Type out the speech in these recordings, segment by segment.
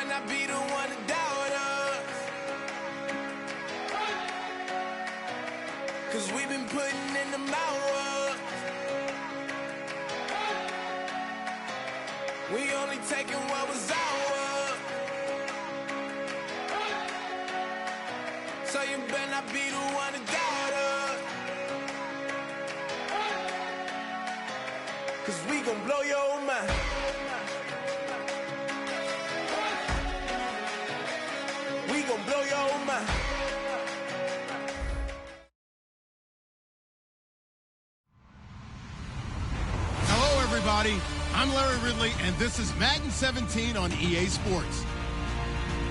better not be the one to doubt us. 'Cause we've been putting in the hours. We only taking what was ours. So you better not be the one to doubt us. 'Cause we gon' blow your mind. We gon' blow your mind. Hello, everybody. I'm Larry Ridley, and this is Madden 17 on EA Sports.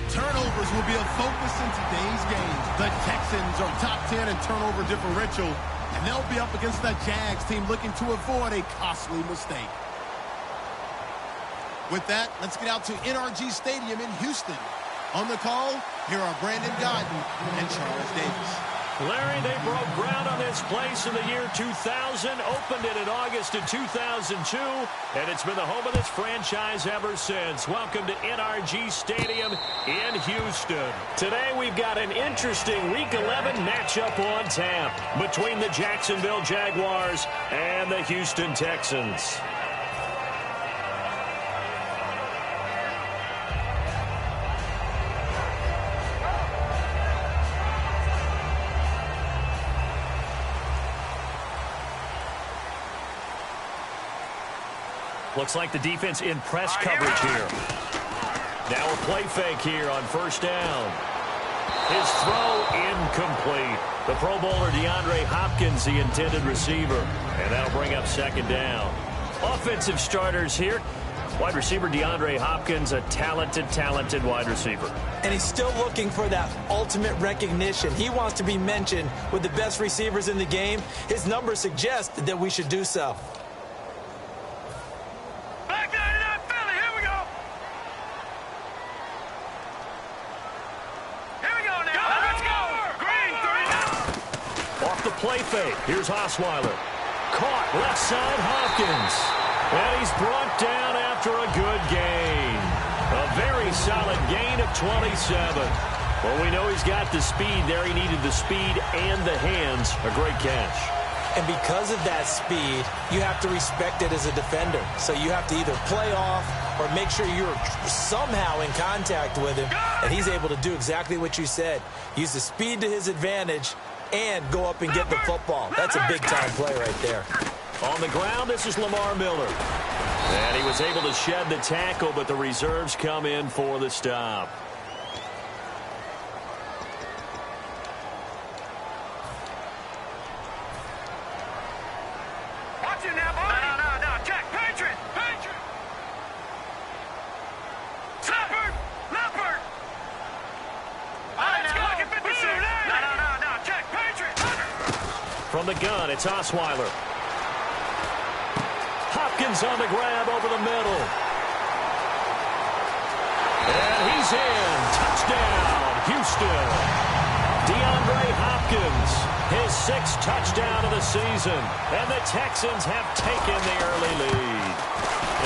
Turnovers will be a focus in today's game. The Texans are top 10 in turnover differential, and they'll be up against the Jags team looking to avoid a costly mistake. With that, let's get out to NRG Stadium in Houston. On the call, here are Brandon Godden and Charles Davis. Larry, they broke ground on this place in the year 2000, opened it in August of 2002, and it's been the home of this franchise ever since. Welcome to NRG Stadium in Houston. Today we've got an interesting Week 11 matchup on tap between the Jacksonville Jaguars and the Houston Texans. Looks like the defense in press coverage here. Now a play fake here on first down. His throw incomplete. The Pro Bowler DeAndre Hopkins, the intended receiver. And that'll bring up second down. Offensive starters here. Wide receiver DeAndre Hopkins, a talented wide receiver. And he's still looking for that ultimate recognition. He wants to be mentioned with the best receivers in the game. His numbers suggest that we should do so. Play fake. Here's Osweiler. Caught left side Hopkins. And he's brought down after a good gain. A very solid gain of 27. Well, we know he's got the speed there. He needed the speed and the hands. A great catch. And because of that speed, you have to respect it as a defender. So you have to either play off or make sure you're somehow in contact with him. And he's able to do exactly what you said. Use the speed to his advantage and go up and get the football. That's a big-time play right there. On the ground, this is Lamar Miller. And he was able to shed the tackle, but the reserves come in for the stop. Watch it now, boy. No. Check. Patriot. Leopard. Let's go. Get 56. No. Check. Patriot. From the gun, it's Osweiler. Hopkins on the grab over the middle. And he's in. Touchdown, Houston. DeAndre Hopkins, his 6th touchdown of the season. And the Texans have taken the early lead.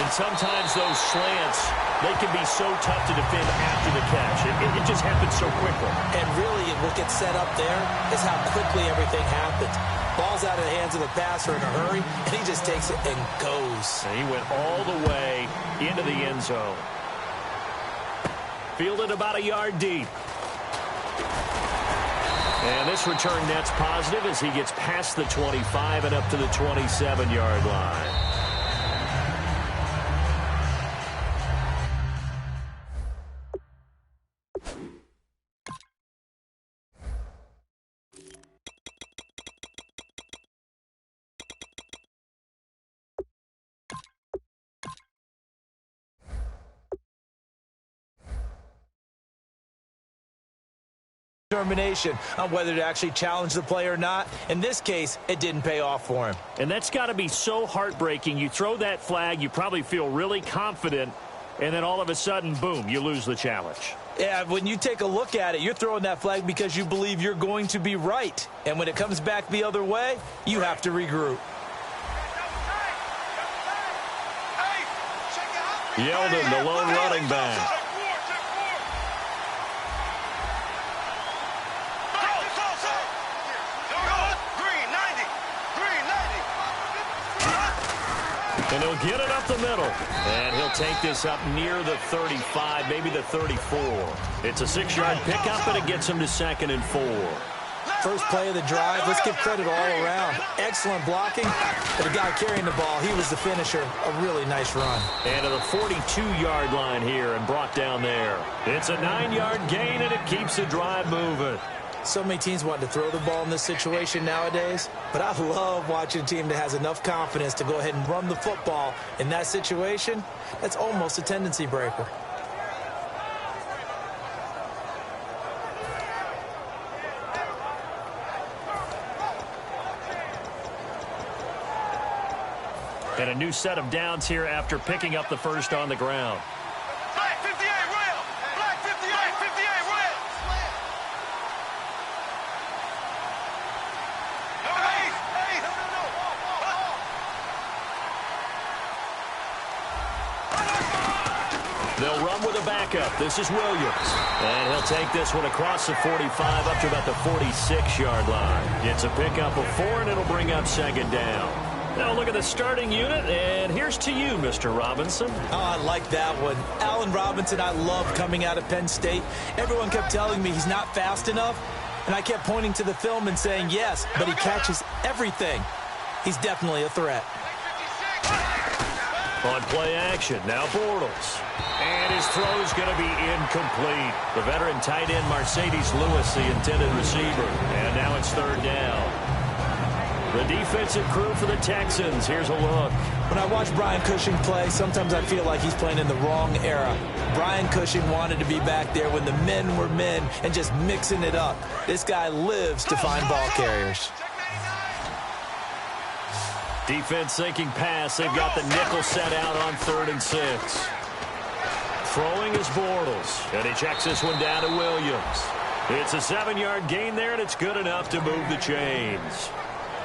And sometimes those slants, they can be so tough to defend after the catch. It just happens so quickly. And really, what gets set up there is how quickly everything happens. Ball's out of the hands of the passer in a hurry, and he just takes it and goes. And he went all the way into the end zone. Fielded about a yard deep. And this return net's positive as he gets past the 25 and up to the 27-yard line. Determination on whether to actually challenge the play or not. In this case, it didn't pay off for him. And that's got to be so heartbreaking. You throw that flag, you probably feel really confident, and then all of a sudden, boom, you lose the challenge. Yeah, when you take a look at it, you're throwing that flag because you believe you're going to be right. And when it comes back the other way, you have to regroup. Yeldon, the lone running back. get it up the middle. And he'll take this up near the 35, maybe the 34. It's a 6-yard pickup, and it gets him to 2nd and 4. First play of the drive, let's give credit all around. Excellent blocking, but the guy carrying the ball, he was the finisher. A really nice run. And to the 42-yard line here and brought down there. It's a 9-yard gain, and it keeps the drive moving. So many teams want to throw the ball in this situation nowadays, but I love watching a team that has enough confidence to go ahead and run the football in that situation. That's almost a tendency breaker. And a new set of downs here after picking up the first on the ground. Black 58, rail. Black 58, rail. They'll run with a backup. This is Williams. And he'll take this one across the 45 up to about the 46-yard line. It's a pickup of 4, and it'll bring up 2nd down. Now look at the starting unit, and here's to you, Mr. Robinson. Oh, I like that one. Allen Robinson, I love coming out of Penn State. Everyone kept telling me he's not fast enough, and I kept pointing to the film and saying yes, but he catches everything. He's definitely a threat. On play action, now Bortles. And his throw's going to be incomplete. The veteran tight end, Mercedes Lewis, the intended receiver. And now it's 3rd down. The defensive crew for the Texans. Here's a look. When I watch Brian Cushing play, sometimes I feel like he's playing in the wrong era. Brian Cushing wanted to be back there when the men were men and just mixing it up. This guy lives to find ball carriers. Defense thinking pass. They've got the nickel set out on 3rd and 6. Throwing is Bortles. And he checks this one down to Williams. It's a 7-yard gain there, and it's good enough to move the chains.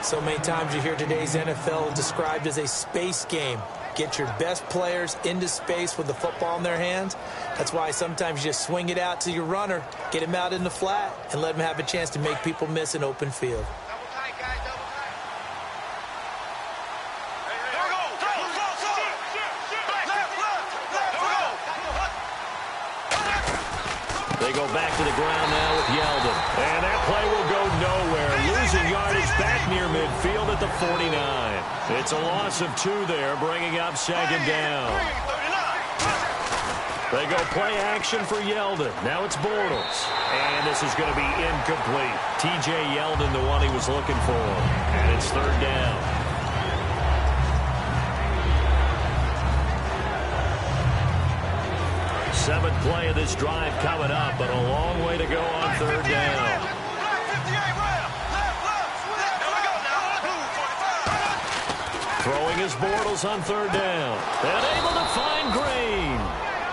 So many times you hear today's NFL described as a space game. Get your best players into space with the football in their hands. That's why sometimes you just swing it out to your runner, get him out in the flat, and let him have a chance to make people miss an open field. They go back to the ground now with Yeldon. And that play will go nowhere. Losing yardage back near midfield at the 49. It's a loss of 2 there, bringing up 2nd down. They go play action for Yeldon. Now it's Bortles. And this is going to be incomplete. T.J. Yeldon, the one he was looking for. And it's 3rd down. Seventh play of this drive coming up, but a long way to go on 3rd down. Throwing his Bortles on 3rd down. And able to find Green.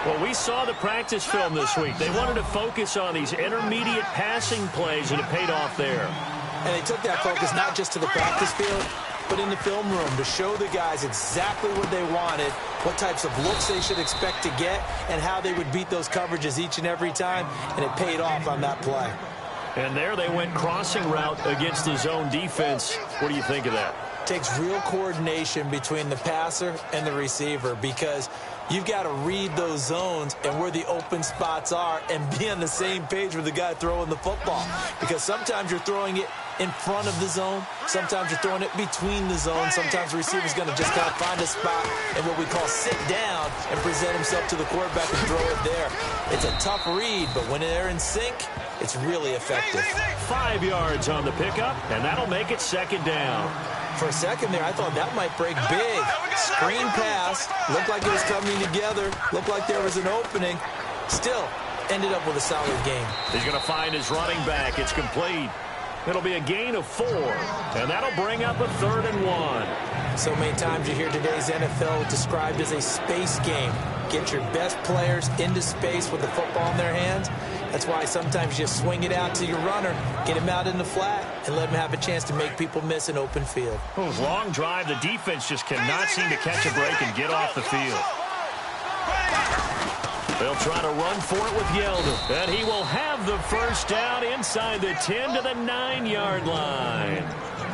Well, we saw the practice film this week. They wanted to focus on these intermediate passing plays, and it paid off there. And they took that focus not just to the practice field, but in the film room to show the guys exactly what they wanted, what types of looks they should expect to get, and how they would beat those coverages each and every time, and it paid off on that play. And there they went crossing route against the zone defense. What do you think of that? Takes real coordination between the passer and the receiver because you've got to read those zones and where the open spots are and be on the same page with the guy throwing the football. Because sometimes you're throwing it in front of the zone. Sometimes you're throwing it between the zones. Sometimes the receiver's going to just kind of find a spot and what we call sit down and present himself to the quarterback and throw it there. It's a tough read, but when they're in sync, it's really effective. 5 yards on the pickup, and that'll make it 2nd down. For a second there, I thought that might break big. Screen pass. Looked like it was coming together. Looked like there was an opening. Still, ended up with a solid game. He's going to find his running back. It's complete. It'll be a gain of 4, and that'll bring up a 3rd and 1. So many times you hear today's NFL described as a space game. Get your best players into space with the football in their hands. That's why sometimes you swing it out to your runner, get him out in the flat, and let him have a chance to make people miss an open field. Long drive. The defense just cannot seem to catch a break and get off the field. They'll try to run for it with Yeldon. And he will have the first down inside the 10 to the 9-yard line.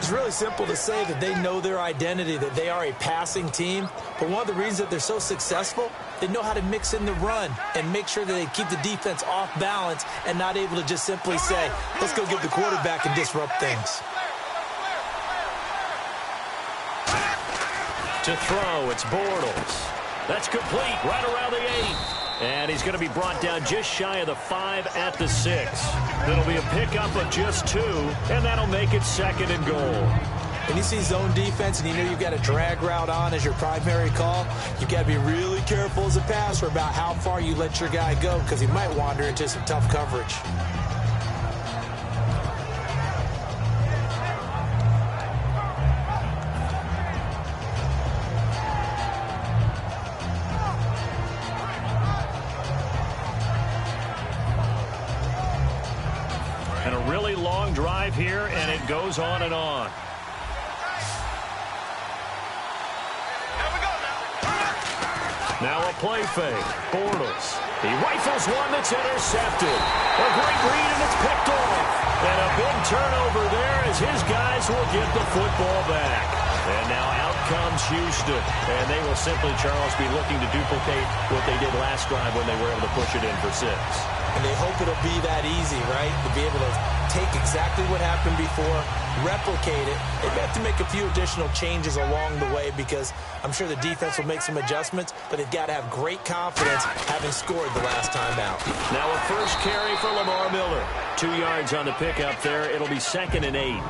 It's really simple to say that they know their identity, that they are a passing team. But one of the reasons that they're so successful, they know how to mix in the run and make sure that they keep the defense off balance and not able to just simply say, let's go get the quarterback and disrupt things. To throw, it's Bortles. That's complete right around the 8. And he's going to be brought down just shy of the 5 at the 6. It'll be a pickup of just 2, and that'll make it 2nd and goal. When you see zone defense and you know you've got a drag route on as your primary call, you've got to be really careful as a passer about how far you let your guy go because he might wander into some tough coverage. And a really long drive here, and it goes on and on. Now a play fake. Bortles. He rifles one that's intercepted. A great read, and it's picked off. And a big turnover there as his guys will get the football back. And now out comes Houston. And they will simply, Charles, be looking to duplicate what they did last drive when they were able to push it in for 6. And they hope it'll be that easy, right? To be able to take exactly what happened before, replicate it. They have to make a few additional changes along the way because I'm sure the defense will make some adjustments, but they've got to have great confidence having scored the last time out. Now a first carry for Lamar Miller. 2 yards on the pickup there. It'll be 2nd and 8.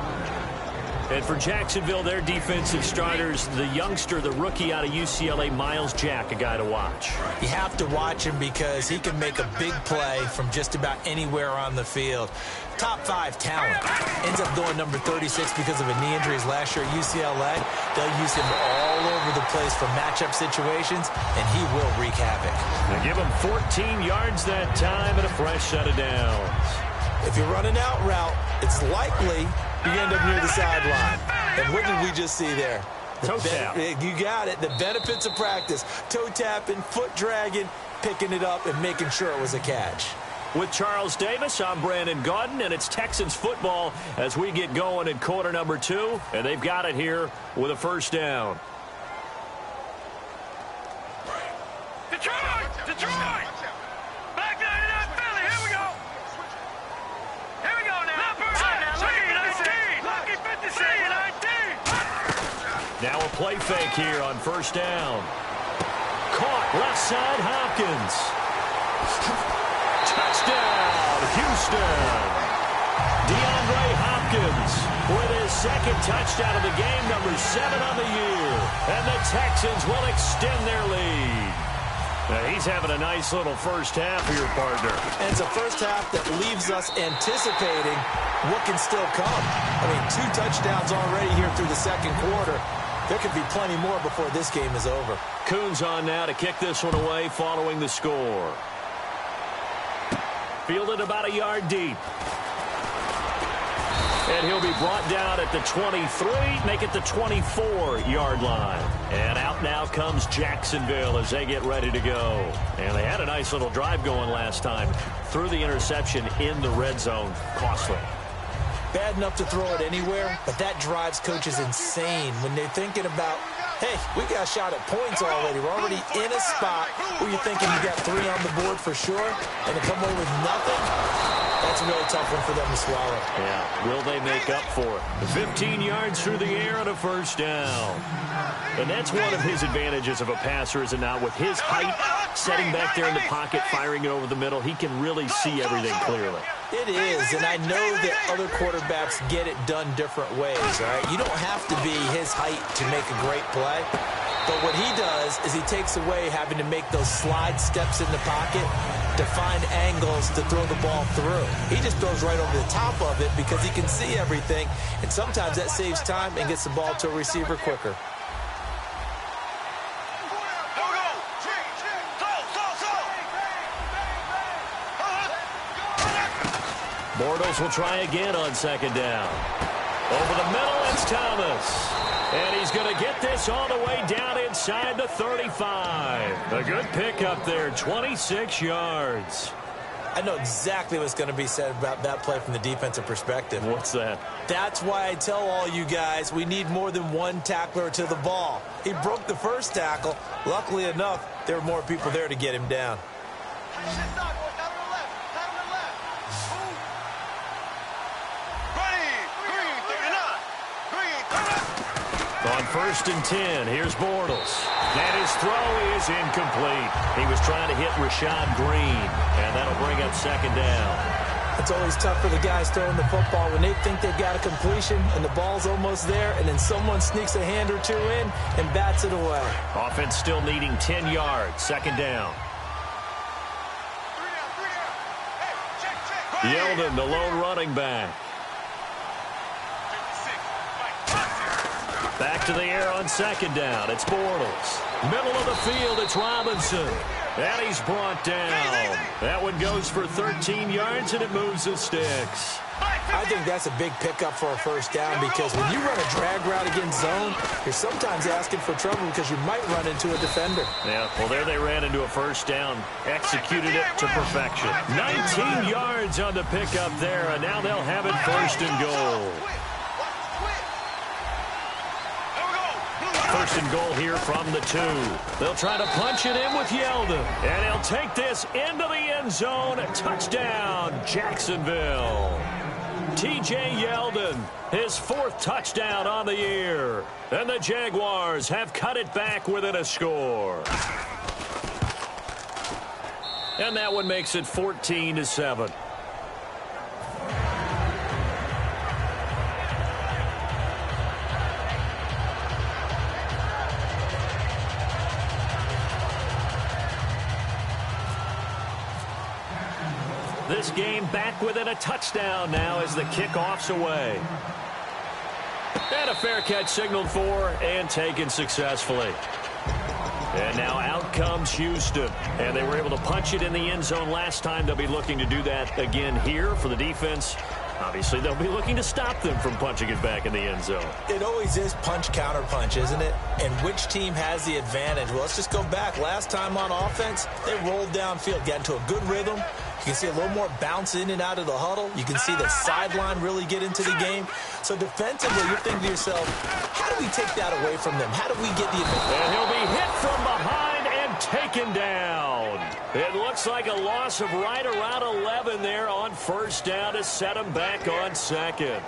And for Jacksonville, their defensive starters, the youngster, the rookie out of UCLA, Miles Jack, a guy to watch. You have to watch him because he can make a big play from just about anywhere on the field. Top 5 talent. Ends up going number 36 because of a knee injury last year at UCLA. They'll use him all over the place for matchup situations, and he will wreak havoc. They give him 14 yards that time and a fresh set of downs. If you run an out route, it's likely you end up near the sideline. And what did we just see there? Toe tap. You got it. The benefits of practice. Toe tapping, foot dragging, picking it up, and making sure it was a catch. With Charles Davis, I'm Brandon Gaudin, and it's Texans football as we get going in quarter number 2. And they've got it here with a first down. Detroit! Detroit! Back 99 Philly, here we go! Here we go now! Lucky 56! Now a play fake here on first down. Caught left side, Hopkins. Touchdown, Houston. DeAndre Hopkins with his 2nd touchdown of the game, number 7 on the year. And the Texans will extend their lead. Now he's having a nice little first half here, partner. And it's a first half that leaves us anticipating what can still come. I mean, 2 touchdowns already here through the 2nd quarter. There could be plenty more before this game is over. Coons on now to kick this one away following the score. Fielded about a yard deep. And he'll be brought down at the 23, make it the 24-yard line. And out now comes Jacksonville as they get ready to go. And they had a nice little drive going last time. Threw the interception in the red zone. Costly. Bad enough to throw it anywhere, but that drives coaches insane when they're thinking about, hey, we got a shot at points already. We're already in a spot where you're thinking you got 3 on the board for sure, and to come away with nothing, that's a really tough one for them to swallow. Yeah, will they make up for it? 15 yards through the air and a first down. And that's one of his advantages of a passer, is it not? With his height, setting back there in the pocket, firing it over the middle, he can really see everything clearly. It is, and I know that other quarterbacks get it done different ways, right? You don't have to be his height to make a great play. But what he does is he takes away having to make those slide steps in the pocket to find angles to throw the ball through. He just throws right over the top of it because he can see everything, and sometimes that saves time and gets the ball to a receiver quicker. Bortles will try again on 2nd down. Over the middle, it's Thomas. And he's going to get this all the way down inside the 35. A good pickup there, 26 yards. I know exactly what's going to be said about that play from the defensive perspective. What's that? That's why I tell all you guys we need more than one tackler to the ball. He broke the first tackle. Luckily enough, there were more people there to get him down. On 1st and 10, here's Bortles. And his throw is incomplete. He was trying to hit Rashad Green, and that'll bring up 2nd down. It's always tough for the guys throwing the football when they think they've got a completion and the ball's almost there, and then someone sneaks a hand or two in and bats it away. Offense still needing 10 yards. 2nd down. Yeldon, the lone running back. Back to the air on 2nd down. It's Bortles. Middle of the field, it's Robinson. And he's brought down. That one goes for 13 yards, and it moves the sticks. I think that's a big pickup for a 1st down because when you run a drag route against zone, you're sometimes asking for trouble because you might run into a defender. Yeah, well, there they ran into a 1st down. Executed it to perfection. 19 yards on the pickup there, and now they'll have it 1st and goal. 1st and goal here from the 2. They'll try to punch it in with Yeldon. And he'll take this into the end zone. Touchdown, Jacksonville. T.J. Yeldon, his 4th touchdown on the year. And the Jaguars have cut it back within a score. And that one makes it 14-7. This game back within a touchdown now as the kickoff's away. And a fair catch signaled for and taken successfully. And now out comes Houston. And they were able to punch it in the end zone last time. They'll be looking to do that again here for the defense. Obviously, they'll be looking to stop them from punching it back in the end zone. It always is punch-counter-punch, isn't it? And which team has the advantage? Well, let's just go back. Last time on offense, they rolled downfield, got into a good rhythm. You can see a little more bounce in and out of the huddle. You can see the sideline really get into the game. So defensively, you're thinking to yourself, how do we take that away from them? How do we get the advantage? And he'll be hit from behind and taken down. It looks like a loss of right around 11 there on 1st down to set him back on 2nd.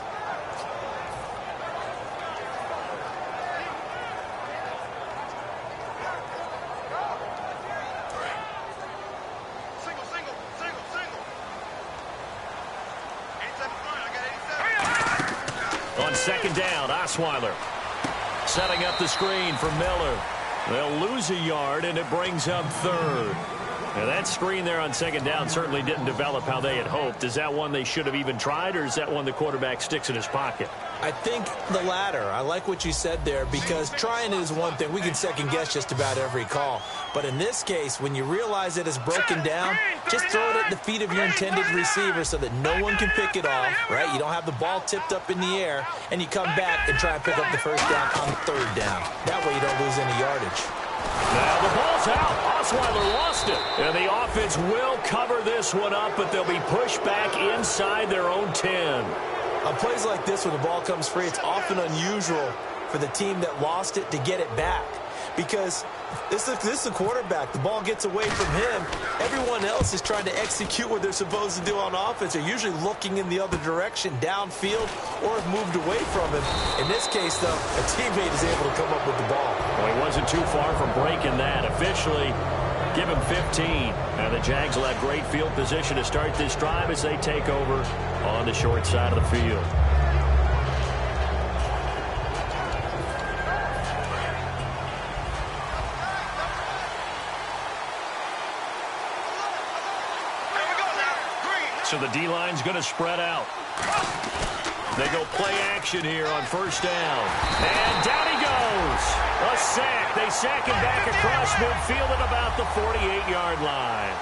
On 2nd down, Osweiler setting up the screen for Miller. They'll lose a yard, and it brings up 3rd. Now, that screen there on 2nd down certainly didn't develop how they had hoped. Is that one they should have even tried, or is that one the quarterback sticks in his pocket? I think the latter. I like what you said there because trying is one thing. We can second-guess just about every call. But in this case, when you realize it is broken down, just throw it at the feet of your intended receiver so that no one can pick it off, right? You don't have the ball tipped up in the air, and you come back and try and pick up the 1st down on 3rd down. That way you don't lose any yardage. Now the ball's out. Osweiler lost it. And the offense will cover this one up, but they'll be pushed back inside their own 10. On plays like this, when the ball comes free, it's often unusual for the team that lost it to get it back. Because this is the quarterback. The ball gets away from him. Everyone else is trying to execute what they're supposed to do on offense. They're usually looking in the other direction, downfield, or have moved away from him. In this case, though, a teammate is able to come up with the ball. Well, he wasn't too far from breaking that. Officially, give him 15. And the Jags will have great field position to start this drive as they take over on the short side of the field. So the D-line's going to spread out. They go play action here on 1st down. And down he goes. A sack. They sack him back across midfield at about the 48-yard line.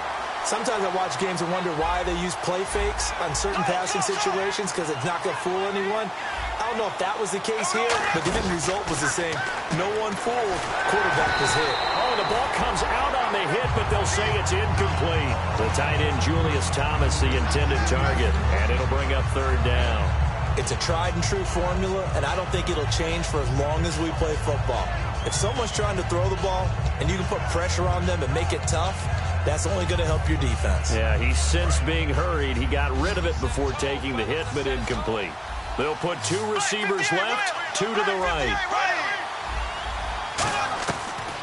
Sometimes I watch games and wonder why they use play fakes on certain passing situations because it's not going to fool anyone. I don't know if that was the case here, but the end result was the same. No one fooled. Quarterback was hit. Oh, the ball comes out on on the hit, but they'll say it's incomplete. The tight end, Julius Thomas, the intended target, and it'll bring up third down. It's a tried-and-true formula, and I don't think it'll change for as long as we play football. If someone's trying to throw the ball and you can put pressure on them and make it tough, that's only going to help your defense. Yeah, he's since being hurried. He got rid of it before taking the hit, but incomplete. They'll put 2 receivers left, 2 to the right.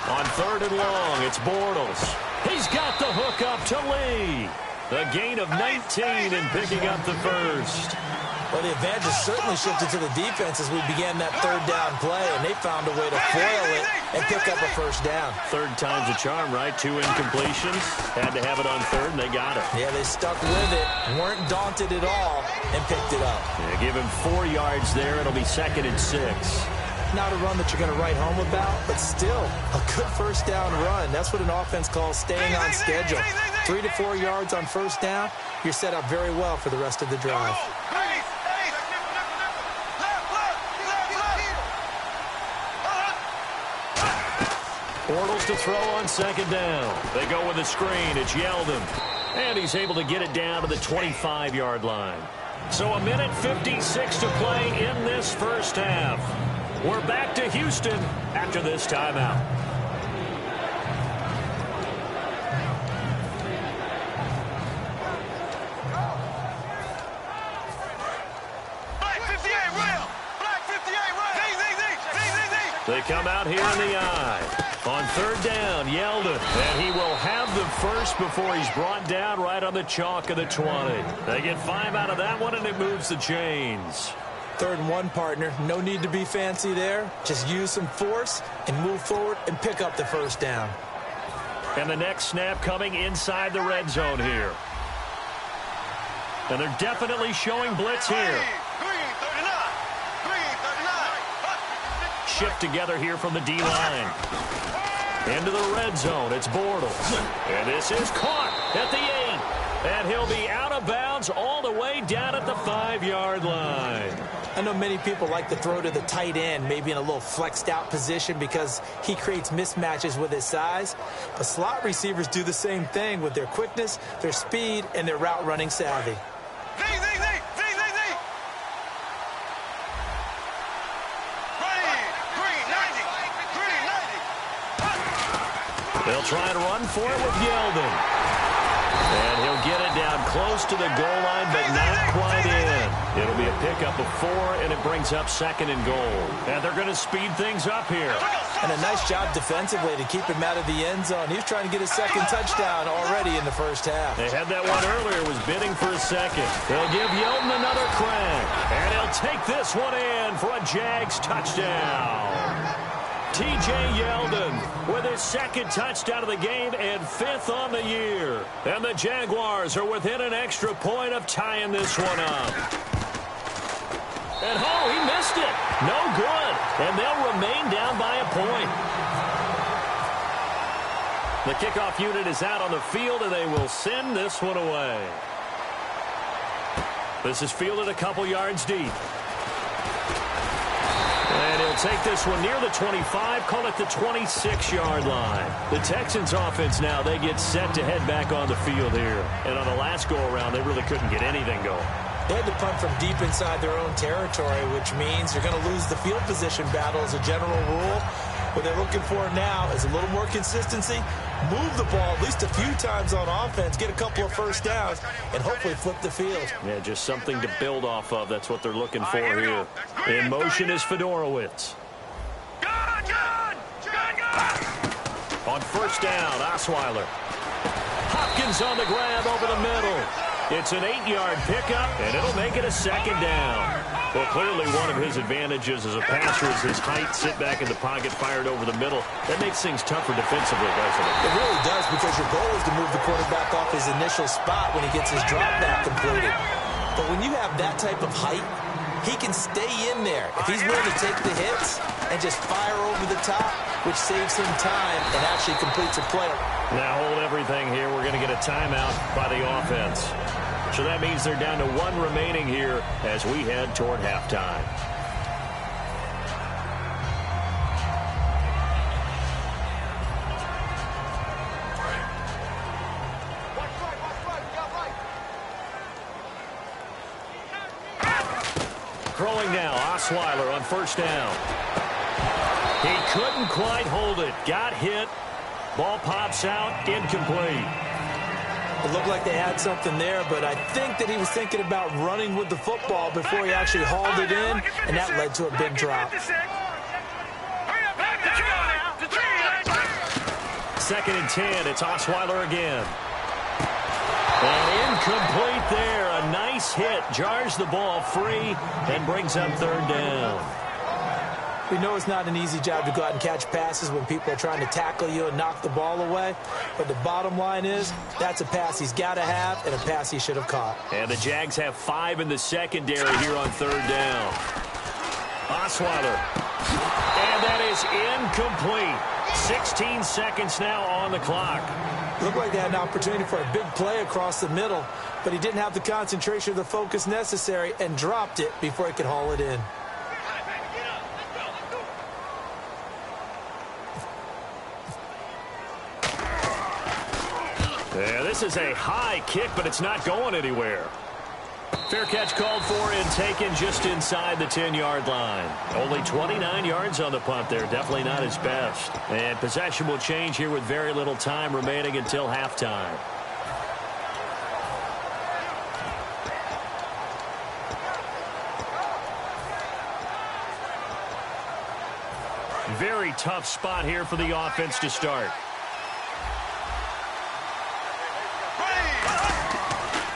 On third and long, it's Bortles. He's got the hook up to Lee. The gain of 19 and picking up the first. Well, the advantage certainly shifted to the defense as we began that third down play, and they found a way to foil it and pick up a first down. Third time's a charm, right? 2 incompletions. Had to have it on third, and they got it. Yeah, they stuck with it, weren't daunted at all, and picked it up. Yeah, give him 4 yards there. It'll be 2nd and 6. Not a run that you're going to write home about, but still a good first down run. That's what an offense calls staying on schedule. 3 to 4 yards on first down, you're set up very well for the rest of the drive. Bortles to throw on 2nd down. They go with a screen. It's Yeldon. And he's able to get it down to the 25-yard line. So a minute 56 to play in this first half. We're back to Houston after this timeout. They come out here in the eye. On third down, Yeldon. And he will have the first before he's brought down right on the chalk of the 20. They get 5 out of that one, and it moves the chains. 3rd and 1, partner. No need to be fancy there. Just use some force and move forward and pick up the first down. And the next snap coming inside the red zone here. And they're definitely showing blitz here. Shift together here from the D-line. Into the red zone, it's Bortles. And this is caught at the 8. And he'll be out of bounds all the way down at the 5-yard line. I know many people like to throw to the tight end, maybe in a little flexed out position because he creates mismatches with his size. But slot receivers do the same thing with their quickness, their speed, and their route running savvy. They'll try and run for it with Yeldon. And he'll get it down close to the goal line, but not quite in. It'll be a pickup of 4, and it brings up 2nd and goal. And they're going to speed things up here. And a nice job defensively to keep him out of the end zone. He was trying to get his 2nd touchdown already in the first half. They had that one earlier, was bidding for a 2nd. They'll give Yeldon another crack. And he'll take this one in for a Jags touchdown. T.J. Yeldon with his 2nd touchdown of the game and 5th on the year. And the Jaguars are within an extra point of tying this one up. And he missed it. No good. And they'll remain down by a point. The kickoff unit is out on the field, and they will send this one away. This is fielded a couple yards deep. And he'll take this one near the 25, call it the 26-yard line. The Texans offense now, they get set to head back on the field here. And on the last go-around, they really couldn't get anything going. They had to punt from deep inside their own territory, which means you're going to lose the field position battle as a general rule. What they're looking for now is a little more consistency, move the ball at least a few times on offense, get a couple of first downs, and hopefully flip the field. Yeah, just something to build off of. That's what they're looking for here. In motion is Fedorowicz. On first down, Osweiler. Hopkins on the grab over the middle. It's an 8-yard pickup, and it'll make it a 2nd down. Well, clearly one of his advantages as a passer is his height, sit back in the pocket, fired over the middle. That makes things tougher defensively, doesn't it? It really does, because your goal is to move the quarterback off his initial spot when he gets his drop back completed. But when you have that type of height, he can stay in there if he's willing to take the hits and just fire over the top, which saves him time and actually completes a play. Now hold everything here. We're going to get a timeout by the offense. So that means they're down to 1 remaining here as we head toward halftime. throwing now. Osweiler on first down. He couldn't quite hold it. Got hit. Ball pops out. Incomplete. It looked like they had something there, but I think that he was thinking about running with the football before he actually hauled it in, and that led to a big drop. Second and 10. It's Osweiler again. And incomplete there. A nice hit. Jars the ball free and brings up third down. We know it's not an easy job to go out and catch passes when people are trying to tackle you and knock the ball away. But the bottom line is that's a pass he's got to have and a pass he should have caught. And the Jags have 5 in the secondary here on third down. Osweiler. And that is incomplete. 16 seconds now on the clock. Looked like they had an opportunity for a big play across the middle, but he didn't have the concentration or the focus necessary and dropped it before he could haul it in. Yeah, this is a high kick, but it's not going anywhere. Fair catch called for and taken just inside the 10-yard line. Only 29 yards on the punt there. Definitely not his best. And possession will change here with very little time remaining until halftime. Very tough spot here for the offense to start.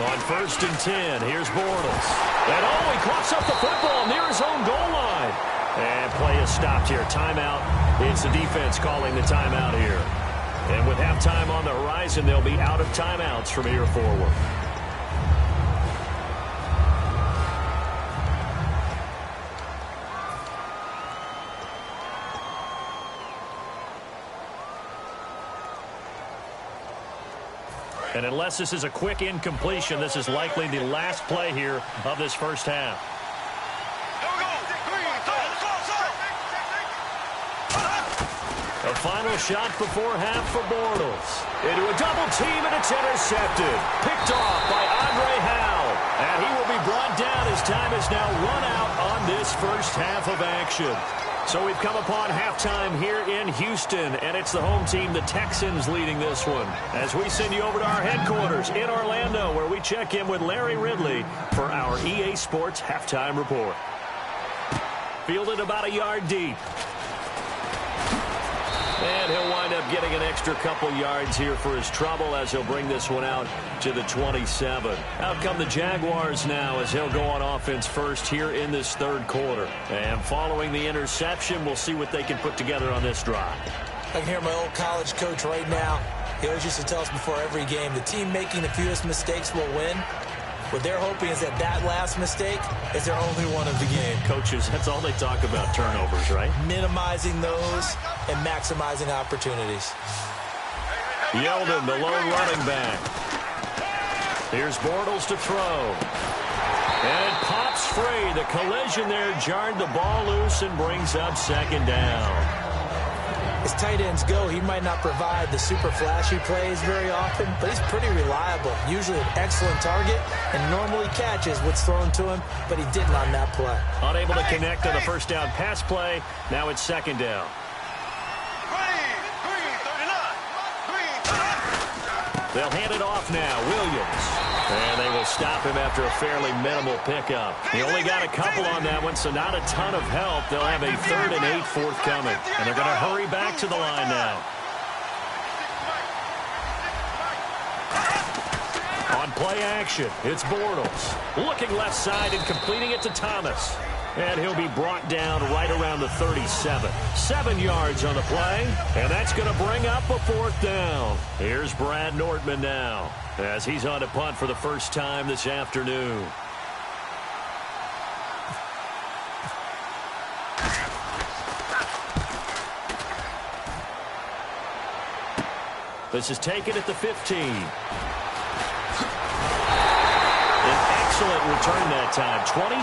On first and 10, here's Bortles. And he coughs up the football near his own goal line. And play is stopped here. Timeout. It's the defense calling the timeout here. And with halftime on the horizon, they'll be out of timeouts from here forward. And unless this is a quick incompletion, this is likely the last play here of this first half. A final shot before half for Bortles. Into a double team, and it's intercepted. Picked off by Andre Howell. And he will be brought down as time is now run out on this first half of action. So we've come upon halftime here in Houston, and it's the home team, the Texans, leading this one. As we send you over to our headquarters in Orlando, where we check in with Larry Ridley for our EA Sports Halftime Report. Fielded about a yard deep. And he'll wind up getting an extra couple yards here for his trouble as he'll bring this one out to the 27. Out come the Jaguars now as he'll go on offense first here in this third quarter. And following the interception, we'll see what they can put together on this drive. I can hear my old college coach right now. He always used to tell us before every game, the team making the fewest mistakes will win. What they're hoping is that last mistake is their only one of the game. Coaches, that's all they talk about, turnovers, right? Minimizing those and maximizing opportunities. Yeldon, the lone running back. Here's Bortles to throw. And it pops free. The collision there jarred the ball loose and brings up second down. As tight ends go, he might not provide the super flashy plays very often, but he's pretty reliable. Usually an excellent target and normally catches what's thrown to him, but he didn't on that play. Unable to connect on the first down pass play. Now it's second down. They'll hand it off now. Williams. And they will stop him after a fairly minimal pickup. He only got a couple on that one, so not a ton of help. They'll have a 3rd and 8 forthcoming. And they're going to hurry back to the line now. On play action, it's Bortles. Looking left side and completing it to Thomas. And he'll be brought down right around the 37. 7 yards on the play, and that's going to bring up a 4th down. Here's Brad Nortman now, as he's on to punt for the first time this afternoon. This is taken at the 15. An Excellent return that time, 26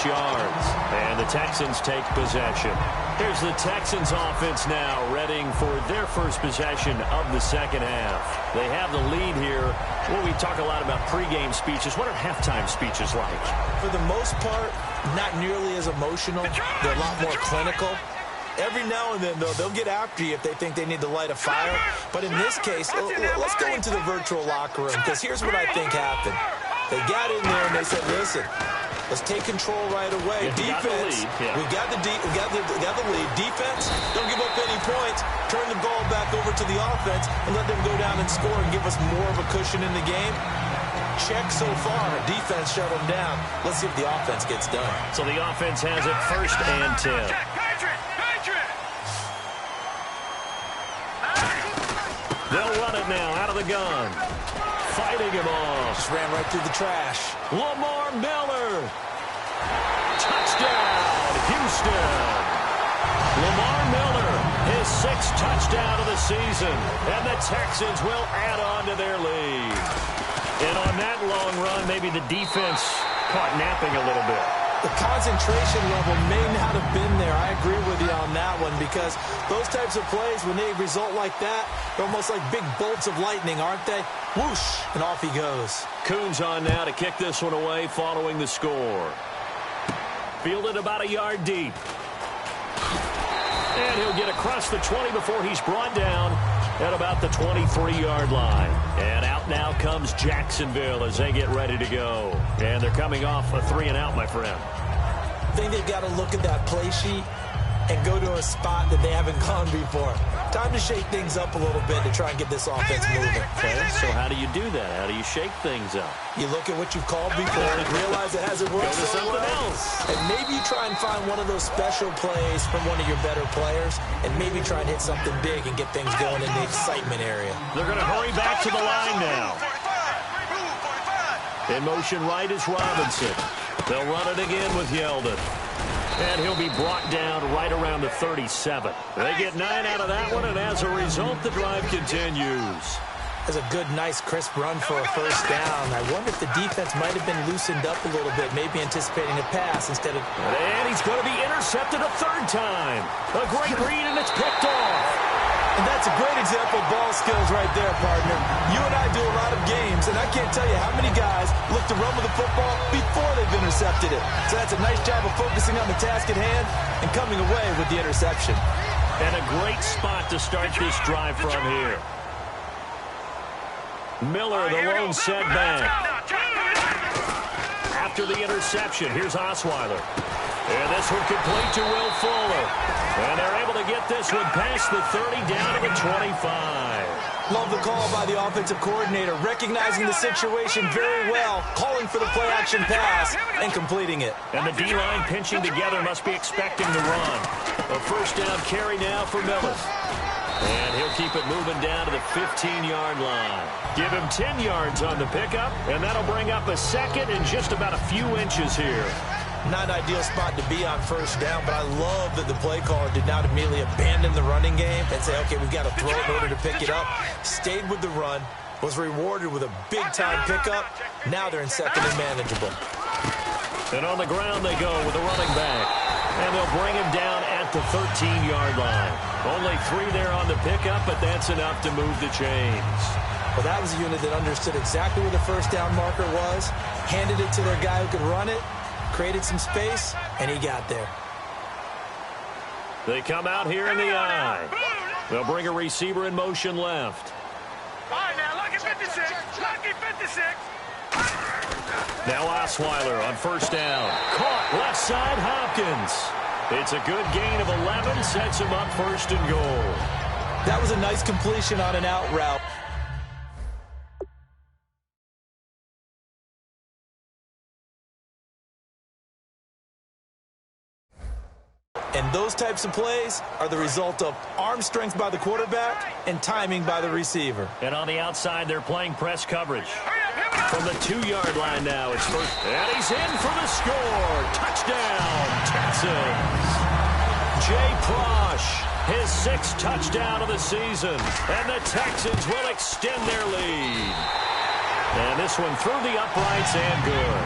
yards. And the Texans take possession. Here's the Texans offense now, readying for their first possession of the second half. They have the lead here. Well, we talk a lot about pregame speeches. What are halftime speeches like? For the most part, not nearly as emotional. They're a lot more clinical. Every now and then, though, they'll get after you if they think they need to light a fire. But in this case, let's go into the virtual locker room, because here's what I think happened. They got in there and they said, listen, let's take control right away. Defense, we got the lead. Defense, don't give up any points. Turn the ball back over to the offense and let them go down and score and give us more of a cushion in the game. Check so far. Defense shut them down. Let's see if the offense gets done. So the offense has it 1st and 10. They'll run it now out of the gun. Fighting him off. Just ran right through the trash. Lamar Miller. Touchdown, Houston. Lamar Miller, his 6th touchdown of the season. And the Texans will add on to their lead. And on that long run, maybe the defense caught napping a little bit. The concentration level may not have been there. I agree with you on that one, because those types of plays, when they result like that, they're almost like big bolts of lightning, aren't they? Whoosh, and off he goes. Coons on now to kick this one away following the score. Fielded about a yard deep. And he'll get across the 20 before he's brought down at about the 23-yard line. And out now comes Jacksonville as they get ready to go. And they're coming off a 3-and-out, my friend. I think they've got to look at that play sheet and go to a spot that they haven't gone before. Time to shake things up a little bit to try and get this offense moving. Okay, so how do you do that? How do you shake things up? You look at what you've called before and realize it hasn't worked so well. else. And maybe you try and find one of those special plays from one of your better players, and maybe try and hit something big and get things going in the excitement area. They're going to hurry back to the line now. In motion right is Robinson. They'll run it again with Yeldon. And he'll be brought down right around the 37. They get 9 out of that one, and as a result, the drive continues. That's a good, nice, crisp run for a first down. I wonder if the defense might have been loosened up a little bit, maybe anticipating a pass instead of... And he's going to be intercepted a 3rd time. A great read, and it's picked off. And that's a great example of ball skills right there, partner. You and I do a lot of games, and I can't tell you how many guys look to run with the football before they've intercepted it. So that's a nice job of focusing on the task at hand and coming away with the interception. And a great spot to start this drive from here. Miller, the lone setback. After the interception, here's Osweiler. And this one complete to Will Fuller. And they're able to get this one past the 30 down to the 25. Love the call by the offensive coordinator, recognizing the situation very well, calling for the play-action pass, and completing it. And the D-line pinching together must be expecting the run. A first down carry now for Miller. And he'll keep it moving down to the 15-yard line. Give him 10 yards on the pickup, and that'll bring up a second and just about a few inches here. Not an ideal spot to be on first down, but I love that the play caller did not immediately abandon the running game and say, okay, we've got to throw it in order to pick it up. Stayed with the run, was rewarded with a big-time pickup. Now they're in second and manageable. And on the ground they go with the running back. And they'll bring him down at the 13-yard line. Only 3 there on the pickup, but that's enough to move the chains. Well, that was a unit that understood exactly where the first down marker was, handed it to their guy who could run it, created some space, and he got there. They come out here in the eye. They'll bring a receiver in motion left. All right, now, lucky 56. Lucky 56. Now Osweiler on first down. Caught left side, Hopkins. It's a good gain of 11, sets him up 1st and goal. That was a nice completion on an out route. And those types of plays are the result of arm strength by the quarterback and timing by the receiver. And on the outside, they're playing press coverage. From the 2-yard line now, it's first. And he's in for the score. Touchdown, Texans. Jay Prosh, his 6th touchdown of the season. And the Texans will extend their lead. And this one through the uprights and good.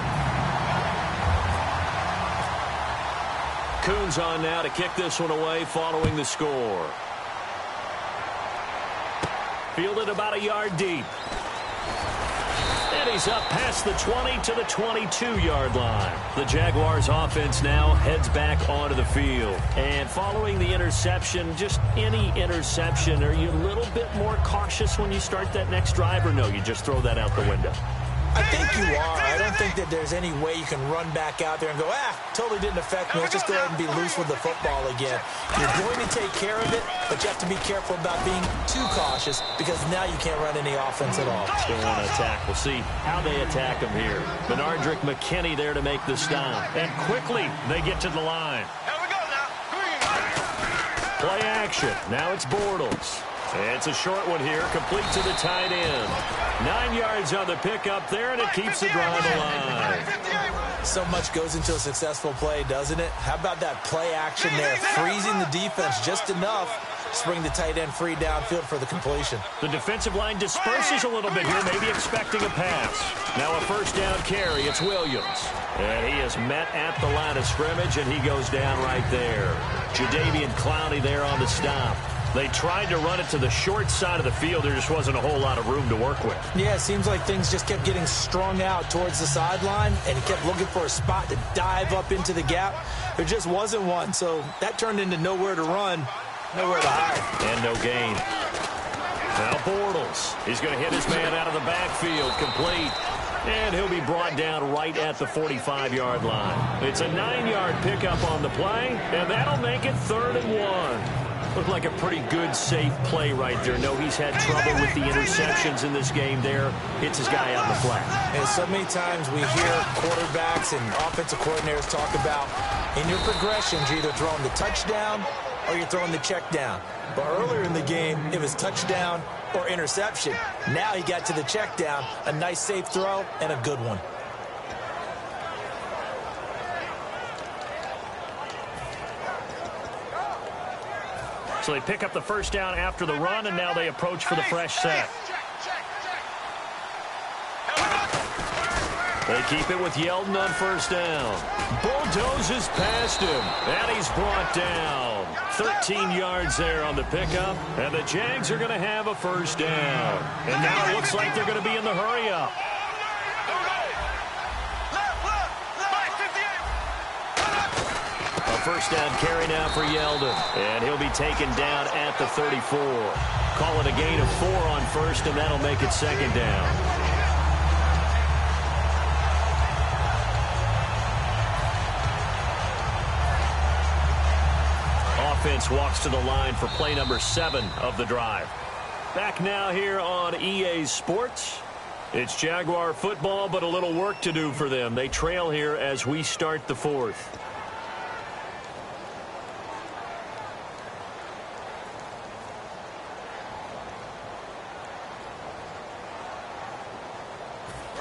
Coons on now to kick this one away following the score. Fielded about a yard deep. And he's up past the 20 to the 22-yard line. The Jaguars offense now heads back onto the field. And following the interception, just any interception, are you a little bit more cautious when you start that next drive, or no, you just throw that out the window? I think you are. I don't think that there's any way you can run back out there and go, totally didn't affect me. Let's just go ahead and be loose with the football again. You're going to take care of it, but you have to be careful about being too cautious because now you can't run any offense at all. Still want to attack. We'll see how they attack him here. Benardrick McKinney there to make the stop. And quickly they get to the line. Here we go now. Play action. Now it's Bortles. It's a short one here, complete to the tight end. 9 yards on the pickup there, and it keeps the drive alive. So much goes into a successful play, doesn't it? How about that play action there, freezing the defense just enough to bring the tight end free downfield for the completion. The defensive line disperses a little bit here, maybe expecting a pass. Now a first down carry, it's Williams. And he is met at the line of scrimmage, and he goes down right there. Jadeveon Clowney there on the stop. They tried to run it to the short side of the field. There just wasn't a whole lot of room to work with. Yeah, it seems like things just kept getting strung out towards the sideline, and he kept looking for a spot to dive up into the gap. There just wasn't one, so that turned into nowhere to run, nowhere to hide. And no gain. Now Bortles. He's going to hit his man out of the backfield, complete. And he'll be brought down right at the 45-yard line. It's a 9-yard pickup on the play, and that'll make it 3rd and 1. Looked like a pretty good, safe play right there. No, he's had trouble with the interceptions in this game there. Hits his guy out the flat. And so many times we hear quarterbacks and offensive coordinators talk about in your progressions, you're either throwing the touchdown or you're throwing the check down. But earlier in the game, it was touchdown or interception. Now he got to the check down, a nice safe throw, and a good one. So they pick up the first down after the run, and now they approach for the fresh set. They keep it with Yeldon on first down. Bulldozes past him, and he's brought down. 13 yards there on the pickup, and the Jags are going to have a first down. And now it looks like they're going to be in the hurry-up. A first down carry now for Yeldon, and he'll be taken down at the 34. Call it a gain of 4 on first, and that'll make it 2nd down. Offense walks to the line for play number 7 of the drive. Back now here on EA Sports. It's Jaguar football, but a little work to do for them. They trail here as we start the 4th.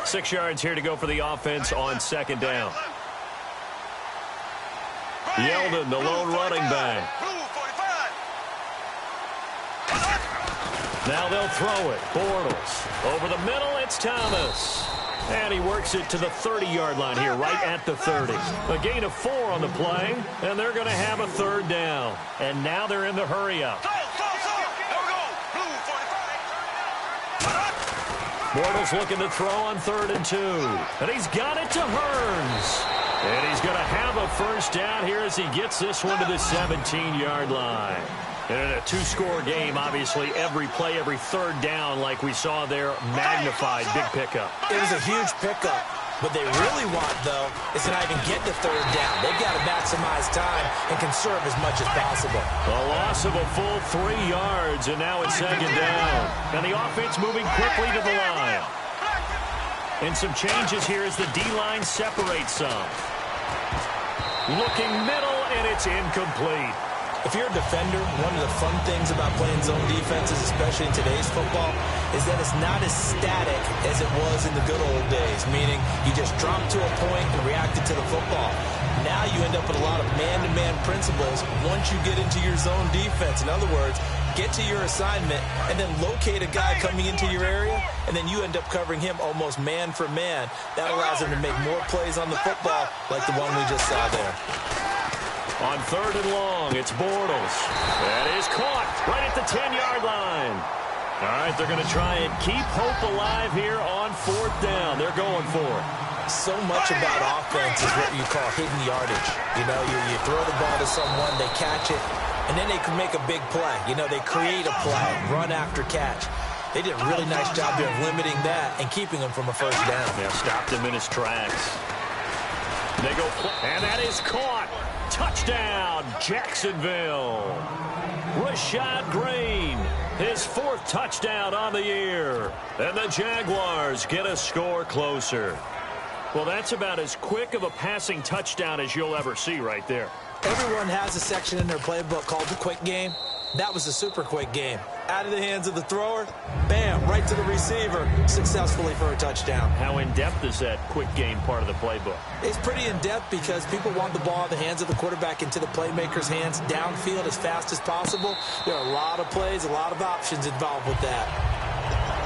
Six yards here to go for the offense on 2nd down. Yeldon, the lone running back. Now they'll throw it. Bortles. Over the middle, it's Thomas. And he works it to the 30-yard line here, right at the 30. A gain of 4 on the play, and they're going to have a 3rd down. And now they're in the hurry-up. Bortles looking to throw on 3rd and 2. And he's got it to Hearns. And he's going to have a first down here as he gets this one to the 17-yard line. And in a 2-score game, obviously, every play, every 3rd down, like we saw there, magnified. Big pickup. It was a huge pickup. What they really want, though, is to not even get the 3rd down. They've got to maximize time and conserve as much as possible. A loss of a full 3 yards, and now it's 2nd down. And the offense moving quickly to the line. And some changes here as the D-line separates some. Looking middle, and it's incomplete. If you're a defender, one of the fun things about playing zone defenses, especially in today's football, is that it's not as static as it was in the good old days, meaning you just drop to a point and reacted to the football. Now you end up with a lot of man-to-man principles once you get into your zone defense. In other words, get to your assignment and then locate a guy coming into your area, and then you end up covering him almost man for man. That allows him to make more plays on the football like the one we just saw there. On 3rd and long, it's Bortles. That is caught right at the 10-yard line. All right, they're going to try and keep hope alive here on 4th down. They're going for it. So much about offense is what you call hidden yardage. You know, you throw the ball to someone, they catch it, and then they can make a big play. You know, they create a play, run after catch. They did a really nice job there of limiting that and keeping him from a 1st down. Yeah, stopped him in his tracks. They go, and that is caught. Touchdown, Jacksonville. Rashad Green, his 4th touchdown on the year. And the Jaguars get a score closer. Well, that's about as quick of a passing touchdown as you'll ever see right there. Everyone has a section in their playbook called the quick game. That was a super quick game. Out of the hands of the thrower, bam, right to the receiver, successfully for a touchdown. How in-depth is that quick game part of the playbook? It's pretty in-depth because people want the ball in the hands of the quarterback into the playmaker's hands downfield as fast as possible. There are a lot of plays, a lot of options involved with that.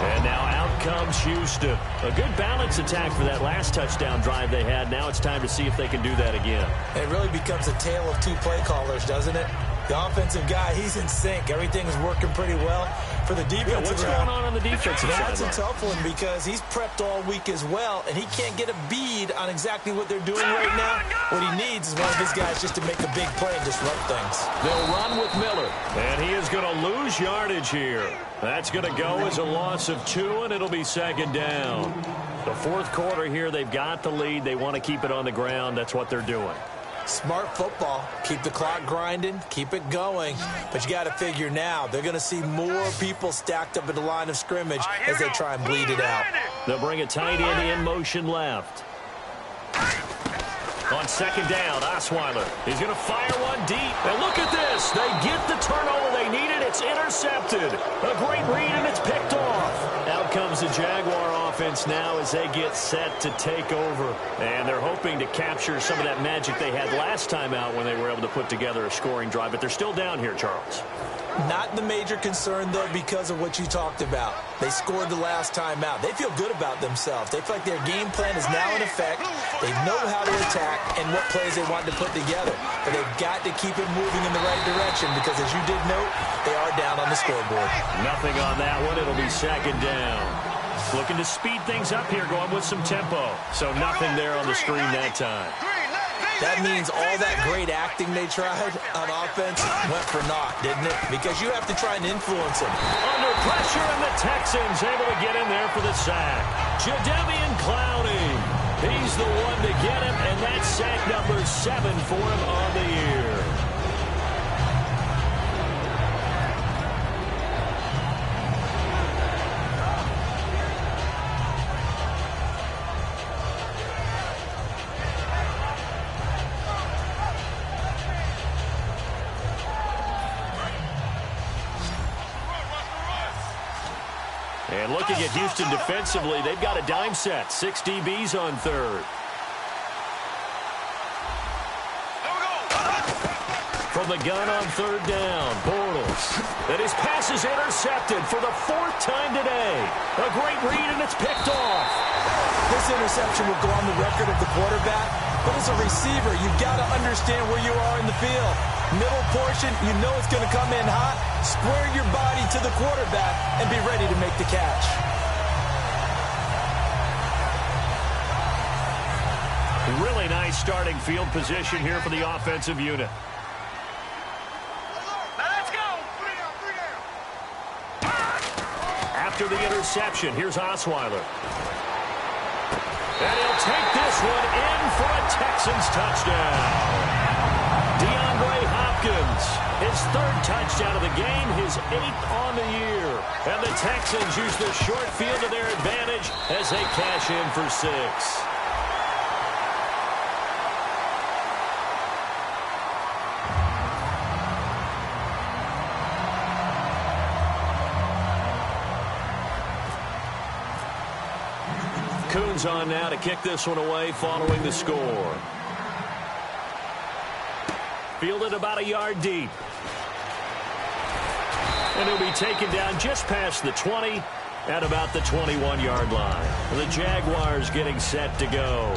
And now out comes Houston. A good balance attack for that last touchdown drive they had. Now it's time to see if they can do that again. It really becomes a tale of 2 play callers, doesn't it? The offensive guy, he's in sync. Everything is working pretty well. For the defensive what's going on the defensive side? That's a tough one because he's prepped all week as well, and he can't get a bead on exactly what they're doing right now. What he needs is one of his guys just to make a big play and disrupt things. They'll run with Miller, and he is going to lose yardage here. That's going to go as a loss of 2, and it'll be 2nd down. The 4th quarter here, they've got the lead. They want to keep it on the ground. That's what they're doing. Smart football. Keep the clock grinding. Keep it going. But you got to figure now, they're going to see more people stacked up at the line of scrimmage as they try and bleed it out. They'll bring a tight end in motion left. On 2nd down, Osweiler. He's going to fire one deep. And look at this. They get the turnover they needed. It's intercepted. A great read, and it's picked off. Out comes the Jaguar offense now as they get set to take over. And they're hoping to capture some of that magic they had last time out when they were able to put together a scoring drive. But they're still down here, Charles. Not the major concern, though, because of what you talked about. They scored the last time out. They feel good about themselves. They feel like their game plan is now in effect. They know how to attack and what plays they want to put together. But they've got to keep it moving in the right direction because, as you did note, they are down on the scoreboard. Nothing on that one. It'll be 2nd down. Looking to speed things up here, going with some tempo. So nothing there on the screen that time. That means all that great acting they tried on offense went for naught, didn't it? Because you have to try and influence them. Under pressure, and the Texans able to get in there for the sack. Jadeveon Clowney. He's the one to get him, and that's sack number 7 for him on the year. And looking at Houston defensively, they've got a dime set. 6 DBs on 3rd. From the gun on 3rd down, Bortles. And his pass is intercepted for the 4th time today. A great read, and it's picked off. This interception will go on the record of the quarterback, but as a receiver, you've got to understand where you are in the field. Middle portion, you know it's going to come in hot. Square your body to the quarterback and be ready to make the catch. Really nice starting field position here for the offensive unit. After the interception, here's Osweiler. And he'll take this one in for a Texans touchdown. Hopkins, his 3rd touchdown of the game, his 8th on the year. And the Texans use the short field to their advantage as they cash in for 6. Coons on now to kick this one away following the score. Fielded about a yard deep. And he'll be taken down just past the 20 at about the 21-yard line. The Jaguars getting set to go.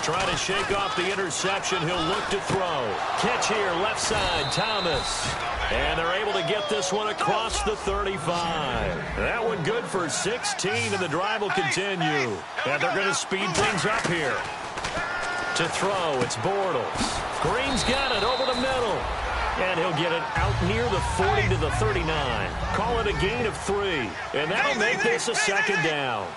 Trying to shake off the interception. He'll look to throw. Catch here, left side, Thomas. And they're able to get this one across the 35. That one good for 16, and the drive will continue. And they're going to speed things up here. To throw, it's Bortles. Green's got it over the middle. And he'll get it out near the 40 to the 39. Call it a gain of 3. And that'll make this a second down.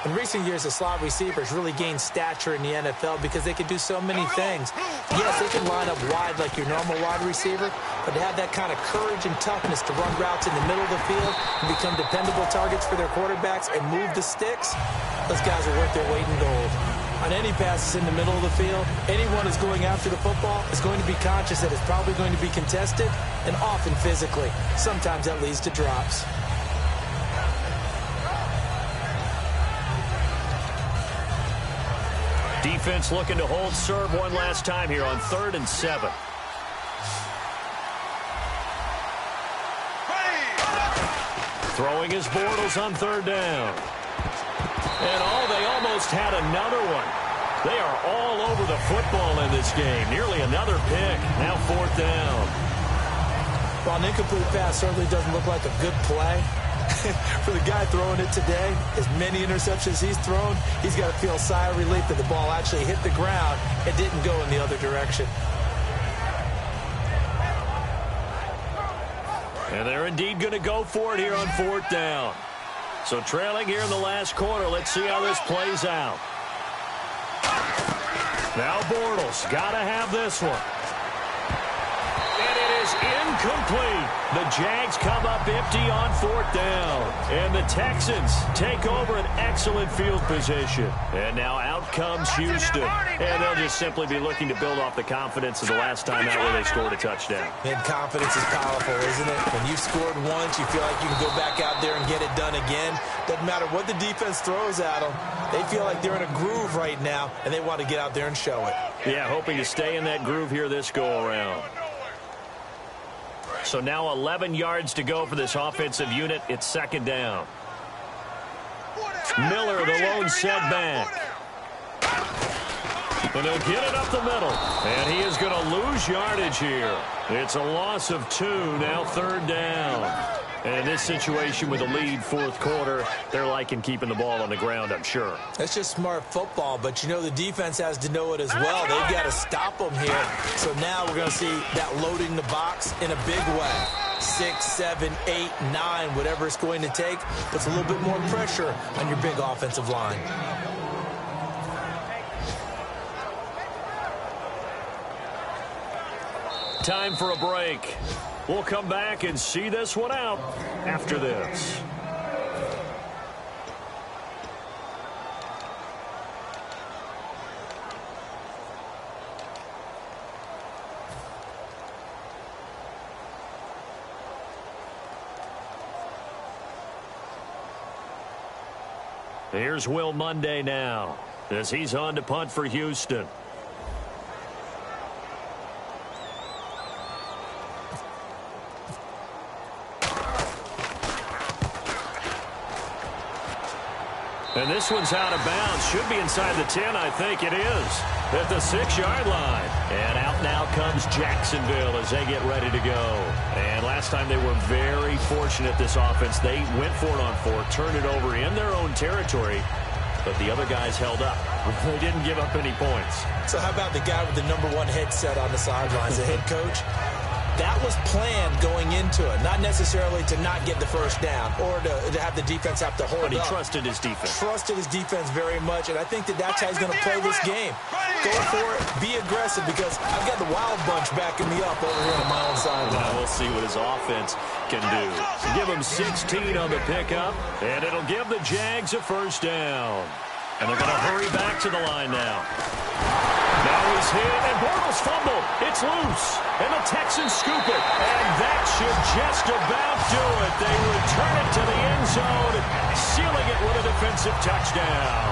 In recent years, the slot receivers really gained stature in the NFL because they can do so many things. Yes, they can line up wide like your normal wide receiver, but to have that kind of courage and toughness to run routes in the middle of the field and become dependable targets for their quarterbacks and move the sticks, those guys are worth their weight in gold. On any passes in the middle of the field, anyone who's going after the football is going to be conscious that it's probably going to be contested, and often physically. Sometimes that leads to drops. Defense looking to hold serve one last time here on 3rd and 7. Throwing his Bortles on 3rd down. And they almost had another one. They are all over the football in this game. Nearly another pick. Now 4th down. Well, an incomplete pass certainly doesn't look like a good play. For the guy throwing it today, as many interceptions he's thrown, he's got to feel a sigh of relief that the ball actually hit the ground and didn't go in the other direction. And they're indeed going to go for it here on 4th down. So trailing here in the last quarter. Let's see how this plays out. Now Bortles got to have this one. And it is incomplete. The Jags come up empty on 4th down. And the Texans take over an excellent field position. And now out comes Houston. And they'll just simply be looking to build off the confidence of the last time out where they scored a touchdown. And confidence is powerful, isn't it? When you've scored once, you feel like you can go back out there and get it done again. Doesn't matter what the defense throws at them. They feel like they're in a groove right now, and they want to get out there and show it. Yeah, hoping to stay in that groove here this go-around. So now 11 yards to go for this offensive unit. It's 2nd down. Miller, the lone setback. And he'll get it up the middle. And he is going to lose yardage here. It's a loss of 2, now 3rd down. And in this situation with a lead 4th quarter, they're liking keeping the ball on the ground, I'm sure. That's just smart football, but you know the defense has to know it as well. They've got to stop them here. So now we're going to see that loading the box in a big way. 6, 7, 8, 9, whatever it's going to take, puts a little bit more pressure on your big offensive line. Time for a break. We'll come back and see this one out after this. Here's Will Monday now as he's on to punt for Houston. And this one's out of bounds. Should be inside the 10, I think it is. At the 6-yard line. And out now comes Jacksonville as they get ready to go. And last time they were very fortunate, this offense. They went for it on 4, turned it over in their own territory, but the other guys held up. They didn't give up any points. So how about the guy with the #1 headset on the sidelines, the head coach? That was planned going into it, not necessarily to not get the first down or to have the defense have to hold up. But he trusted his defense. Trusted his defense very much, and I think that's how he's going to play this game. Go for it, be aggressive, because I've got the wild bunch backing me up over here on my own sideline. Now we'll see what his offense can do. Give him 16 on the pickup, and it'll give the Jags a first down. And they're going to hurry back to the line now. Now he's hit, and Bortles fumbled. It's loose, and the Texans scoop it. And that should just about do it. They return it to the end zone, sealing it with a defensive touchdown.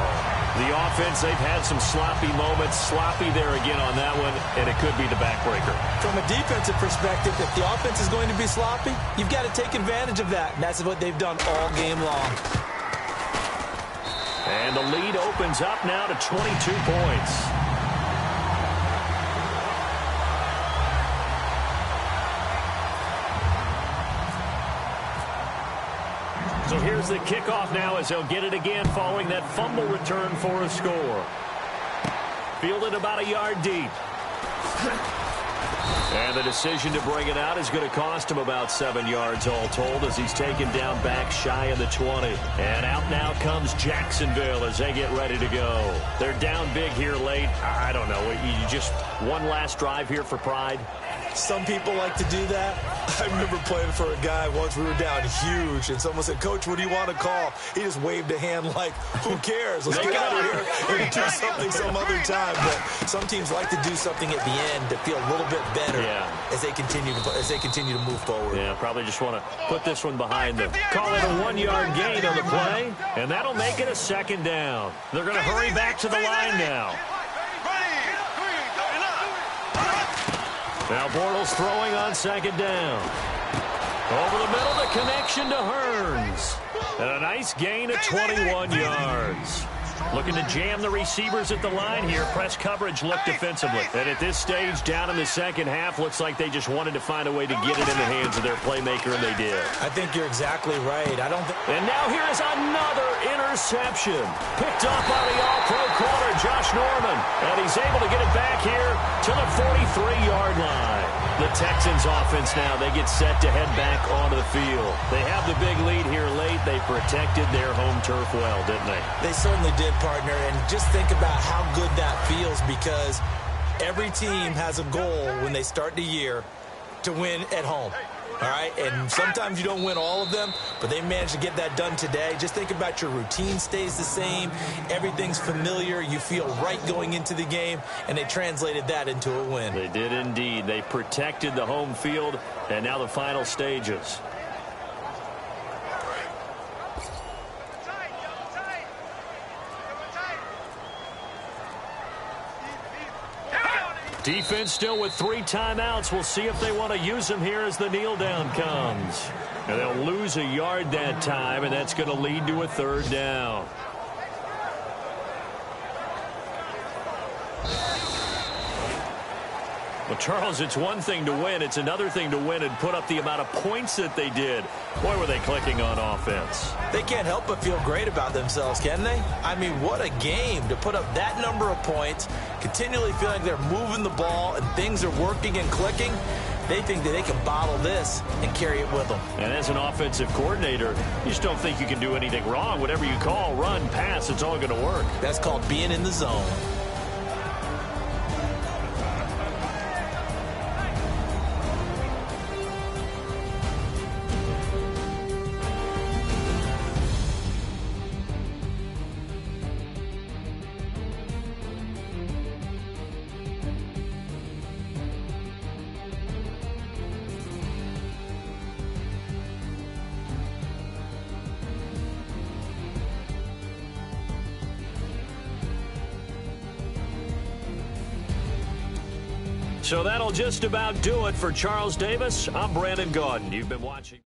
The offense, they've had some sloppy moments. Sloppy there again on that one, and it could be the backbreaker. From a defensive perspective, if the offense is going to be sloppy, you've got to take advantage of that. And that's what they've done all game long. And the lead opens up now to 22 points. So here's the kickoff now as he'll get it again following that fumble return for a score. Fielded about a yard deep. And the decision to bring it out is going to cost him about 7 yards all told as he's taken down back shy of the 20. And out now comes Jacksonville as they get ready to go. They're down big here late. I don't know. You just one last drive here for pride. Some people like to do that. I remember playing for a guy once. We were down huge, and someone said, "Coach, what do you want to call?" He just waved a hand like, "Who cares? Let's get out of here and do something some other time." But some teams like to do something at the end to feel a little bit better as they continue to move forward. Yeah, probably just want to put this one behind them. Call it a 1-yard gain on the play, and that'll make it a second down. They're going to hurry back to the line now. Now Bortles throwing on second down. Over the middle, the connection to Hearns. And a nice gain of 21 yards. Looking to jam the receivers at the line here. Press coverage look defensively. And at this stage, down in the second half, looks like they just wanted to find a way to get it in the hands of their playmaker, and they did. I think you're exactly right. And now here is another interception. Picked up by the all-pro corner, Josh Norman. And he's able to get it back here to the 43-yard line. The Texans offense now, they get set to head back onto the field. They have the big lead here late. They protected their home turf well, didn't they? They certainly did, partner. And just think about how good that feels, because every team has a goal when they start the year to win at home. All right, and sometimes you don't win all of them, but they managed to get that done today. Just think about your routine stays the same. Everything's familiar. You feel right going into the game, and they translated that into a win. They did indeed. They protected the home field, and now the final stages. Defense still with 3 timeouts. We'll see if they want to use them here as the kneel down comes. And they'll lose a yard that time, and that's going to lead to a 3rd down. Well, Charles, it's one thing to win. It's another thing to win and put up the amount of points that they did. Boy, were they clicking on offense. They can't help but feel great about themselves, can they? I mean, what a game to put up that number of points, continually feeling they're moving the ball and things are working and clicking. They think that they can bottle this and carry it with them. And as an offensive coordinator, you just don't think you can do anything wrong. Whatever you call, run, pass, it's all going to work. That's called being in the zone. So that'll just about do it for Charles Davis. I'm Brandon Gaudin. You've been watching.